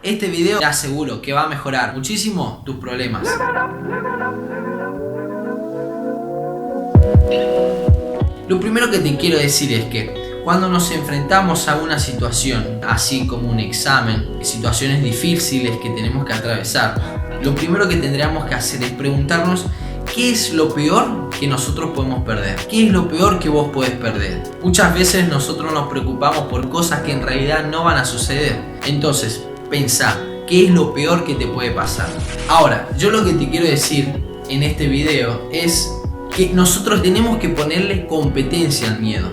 Este video te aseguro que va a mejorar muchísimo tus problemas. Lo primero que te quiero decir es que cuando nos enfrentamos a una situación, así como un examen, situaciones difíciles que tenemos que atravesar, lo primero que tendríamos que hacer es preguntarnos ¿qué es lo peor que nosotros podemos perder? ¿Qué es lo peor que vos podés perder? Muchas veces nosotros nos preocupamos por cosas que en realidad no van a suceder. Entonces, pensá, ¿qué es lo peor que te puede pasar? Ahora, yo lo que te quiero decir en este video es que nosotros tenemos que ponerle competencia al miedo.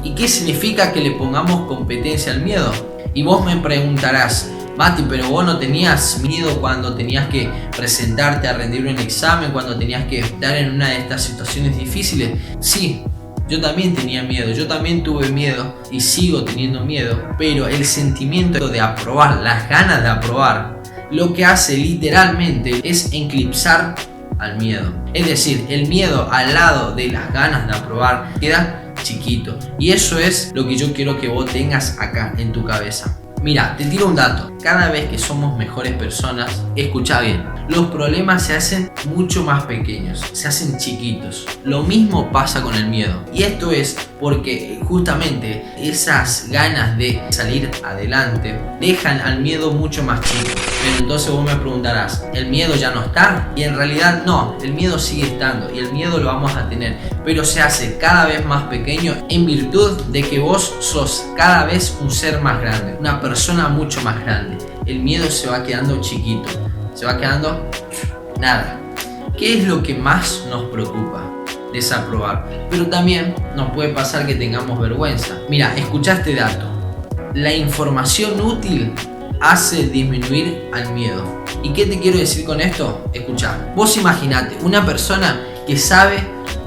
¿Y qué significa que le pongamos competencia al miedo? Y vos me preguntarás, Mati, pero vos no tenías miedo cuando tenías que presentarte a rendir un examen, cuando tenías que estar en una de estas situaciones difíciles. Sí, yo también tenía miedo, yo también tuve miedo y sigo teniendo miedo, pero el sentimiento de aprobar, las ganas de aprobar, lo que hace literalmente es eclipsar al miedo. Es decir, el miedo al lado de las ganas de aprobar queda chiquito. Y eso es lo que yo quiero que vos tengas acá en tu cabeza. Mira, te tiro un dato. Cada vez que somos mejores personas, escucha bien, los problemas se hacen mucho más pequeños, se hacen chiquitos. Lo mismo pasa con el miedo. Y esto es porque justamente esas ganas de salir adelante dejan al miedo mucho más chico. Pero entonces vos me preguntarás, ¿el miedo ya no está? Y en realidad no, el miedo sigue estando y el miedo lo vamos a tener, pero se hace cada vez más pequeño en virtud de que vos sos cada vez un ser más grande, una persona mucho más grande. El miedo se va quedando chiquito, se va quedando nada. ¿Qué es lo que más nos preocupa? Desaprobar. Pero también nos puede pasar que tengamos vergüenza. Mira, escucha este dato. La información útil hace disminuir al miedo. ¿Y qué te quiero decir con esto? Escucha, vos imaginate una persona que sabe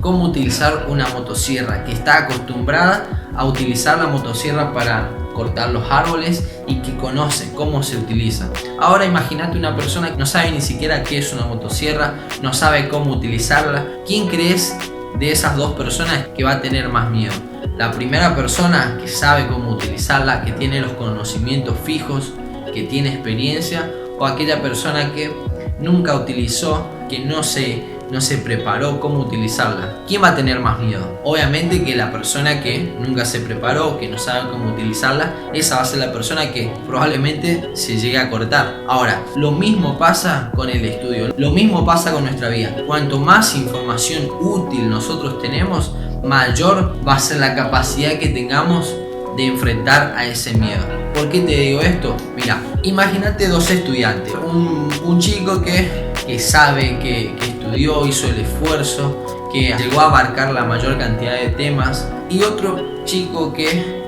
cómo utilizar una motosierra, que está acostumbrada a utilizar la motosierra para cortar los árboles y que conoce cómo se utiliza. Ahora imagínate una persona que no sabe ni siquiera qué es una motosierra, no sabe cómo utilizarla. ¿Quién crees de esas dos personas que va a tener más miedo? La primera persona que sabe cómo utilizarla, que tiene los conocimientos fijos, que tiene experiencia, o aquella persona que nunca utilizó, que no se preparó cómo utilizarla. ¿Quién va a tener más miedo? Obviamente que la persona que nunca se preparó, que no sabe cómo utilizarla, esa va a ser la persona que probablemente se llegue a cortar. Ahora, lo mismo pasa con el estudio, lo mismo pasa con nuestra vida. Cuanto más información útil nosotros tenemos, mayor va a ser la capacidad que tengamos de enfrentar a ese miedo. ¿Por qué te digo esto? Mira, imagínate dos estudiantes, un chico que sabe, que estudió, hizo el esfuerzo, que llegó a abarcar la mayor cantidad de temas, y otro chico que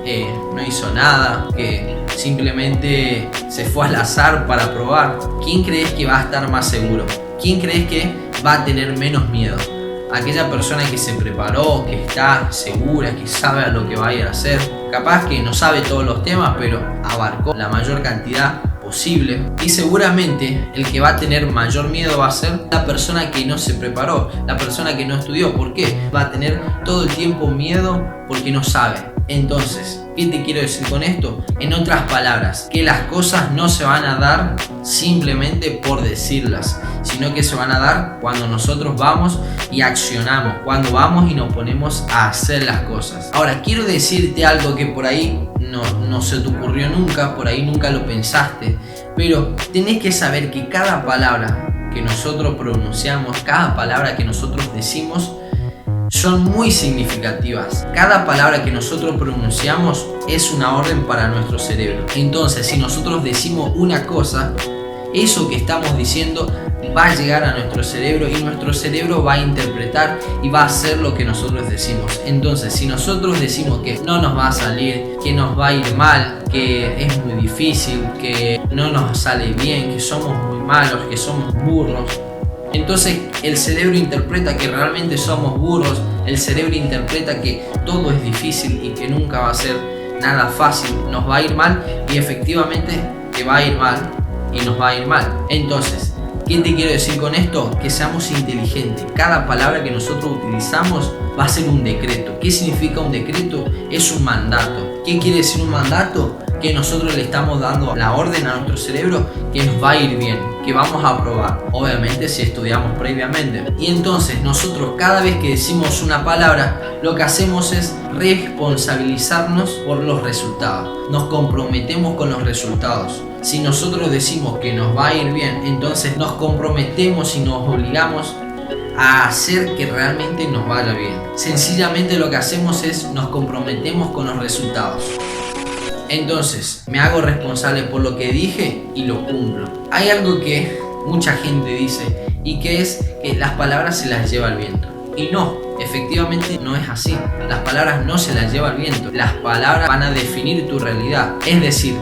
no hizo nada, que simplemente se fue al azar para probar. ¿Quién crees que va a estar más seguro? ¿Quién crees que va a tener menos miedo? Aquella persona que se preparó, que está segura, que sabe a lo que va a ir a hacer. Capaz que no sabe todos los temas, pero abarcó la mayor cantidad posible. Y seguramente el que va a tener mayor miedo va a ser la persona que no se preparó, la persona que no estudió. ¿Por qué? Va a tener todo el tiempo miedo porque no sabe. Entonces, ¿qué te quiero decir con esto? En otras palabras, que las cosas no se van a dar simplemente por decirlas, sino que se van a dar cuando nosotros vamos y accionamos, cuando vamos y nos ponemos a hacer las cosas. Ahora, quiero decirte algo que por ahí no se te ocurrió nunca, por ahí nunca lo pensaste, pero tenés que saber que cada palabra que nosotros pronunciamos, cada palabra que nosotros decimos, son muy significativas. Cada palabra que nosotros pronunciamos es una orden para nuestro cerebro. Entonces, si nosotros decimos una cosa, eso que estamos diciendo va a llegar a nuestro cerebro y nuestro cerebro va a interpretar y va a hacer lo que nosotros decimos. Entonces, si nosotros decimos que no nos va a salir, que nos va a ir mal, que es muy difícil, que no nos sale bien, que somos muy malos, que somos burros, entonces el cerebro interpreta que realmente somos burros, el cerebro interpreta que todo es difícil y que nunca va a ser nada fácil, nos va a ir mal y efectivamente que va a ir mal y nos va a ir mal. Entonces, ¿qué te quiero decir con esto? Que seamos inteligentes. Cada palabra que nosotros utilizamos va a ser un decreto. ¿Qué significa un decreto? Es un mandato. ¿Qué quiere decir un mandato? que nosotros le estamos dando la orden a nuestro cerebro que nos va a ir bien, que vamos a aprobar, obviamente si estudiamos previamente. Y entonces nosotros cada vez que decimos una palabra, lo que hacemos es responsabilizarnos por los resultados, nos comprometemos con los resultados. Si nosotros decimos que nos va a ir bien, entonces nos comprometemos y nos obligamos a hacer que realmente nos vaya bien. Sencillamente lo que hacemos es nos comprometemos con los resultados. Entonces me hago responsable por lo que dije y lo cumplo. Hay algo que mucha gente dice y que es que las palabras se las lleva el viento. Y no, efectivamente no es así. Las palabras no se las lleva el viento. Las palabras van a definir tu realidad. Es decir,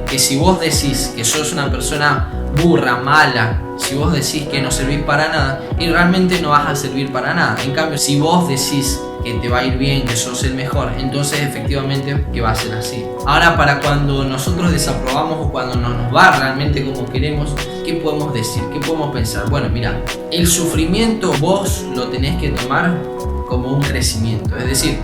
que si vos decís que sos una persona burra, mala, si vos decís que no servís para nada, y realmente no vas a servir para nada. En cambio, si vos decís que te va a ir bien, que sos el mejor, entonces efectivamente que va a ser así. Ahora, para cuando nosotros desaprobamos o cuando no nos va realmente como queremos, ¿qué podemos decir? ¿Qué podemos pensar? Bueno, mira, el sufrimiento vos lo tenés que tomar como un crecimiento. Es decir,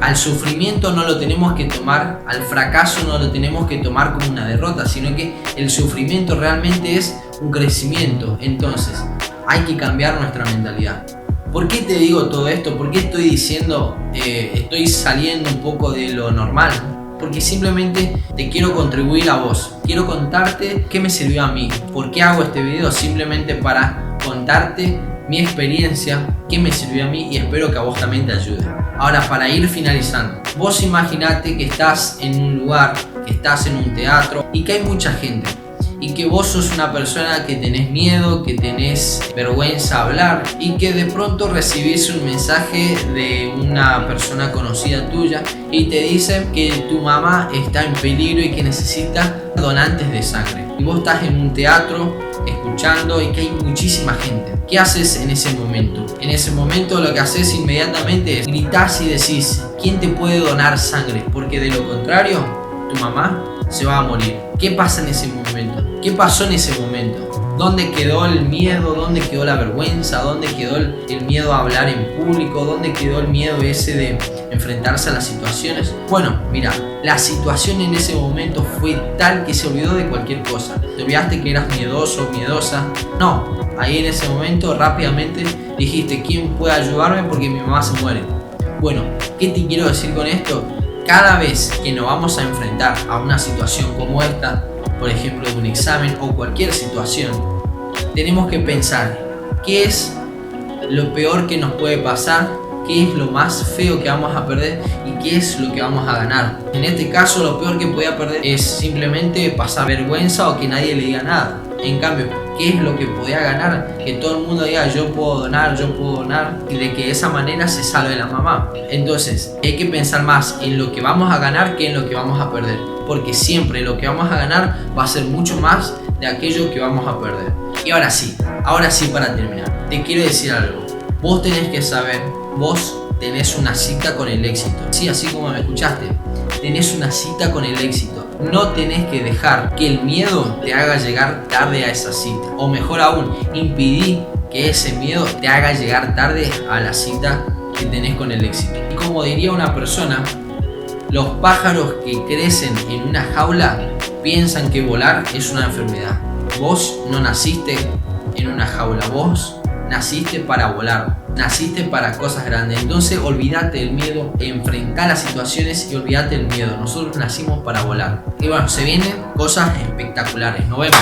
al sufrimiento no lo tenemos que tomar, al fracaso no lo tenemos que tomar como una derrota, sino que el sufrimiento realmente es un crecimiento. Entonces, hay que cambiar nuestra mentalidad. ¿Por qué te digo todo esto? ¿Por qué estoy diciendo, estoy saliendo un poco de lo normal? Porque simplemente te quiero contribuir a vos. Quiero contarte qué me sirvió a mí. ¿Por qué hago este video? Simplemente para contarte mi experiencia, qué me sirvió a mí y espero que a vos también te ayude. Ahora, para ir finalizando, vos imaginate que estás en un lugar, que estás en un teatro y que hay mucha gente. Y que vos sos una persona que tenés miedo, que tenés vergüenza hablar y que de pronto recibís un mensaje de una persona conocida tuya y te dice que tu mamá está en peligro y que necesita donantes de sangre. Y vos estás en un teatro escuchando y que hay muchísima gente. ¿Qué haces en ese momento? En ese momento lo que haces inmediatamente es gritás y decís: ¿quién te puede donar sangre? Porque de lo contrario, tu mamá se va a morir. ¿Qué pasa en ese momento? ¿Qué pasó en ese momento? ¿Dónde quedó el miedo? ¿Dónde quedó la vergüenza? ¿Dónde quedó el miedo a hablar en público? ¿Dónde quedó el miedo ese de enfrentarse a las situaciones? Bueno, mira, la situación en ese momento fue tal que se olvidó de cualquier cosa. Te olvidaste que eras miedoso o miedosa. No, ahí en ese momento rápidamente dijiste: ¿quién puede ayudarme? Porque mi mamá se muere. Bueno, ¿qué te quiero decir con esto? Cada vez que nos vamos a enfrentar a una situación como esta, por ejemplo de un examen o cualquier situación, tenemos que pensar qué es lo peor que nos puede pasar, qué es lo más feo que vamos a perder y qué es lo que vamos a ganar. En este caso, lo peor que podía perder es simplemente pasar vergüenza o que nadie le diga nada. En cambio, ¿qué es lo que podía ganar? Que todo el mundo diga: yo puedo donar, y de que de esa manera se salve la mamá. Entonces, hay que pensar más en lo que vamos a ganar que en lo que vamos a perder, porque siempre lo que vamos a ganar va a ser mucho más de aquello que vamos a perder. Y ahora sí, para terminar, te quiero decir algo. Vos tenés que saber, vos tenés una cita con el éxito. Sí, así como me escuchaste, tenés una cita con el éxito. No tenés que dejar que el miedo te haga llegar tarde a esa cita. O mejor aún, impedí que ese miedo te haga llegar tarde a la cita que tenés con el éxito. Y como diría una persona, los pájaros que crecen en una jaula piensan que volar es una enfermedad. Vos no naciste en una jaula, vos naciste para volar, naciste para cosas grandes. Entonces olvídate del miedo, enfrentá las situaciones y olvídate del miedo. Nosotros nacimos para volar. Y bueno, se vienen cosas espectaculares. Nos vemos.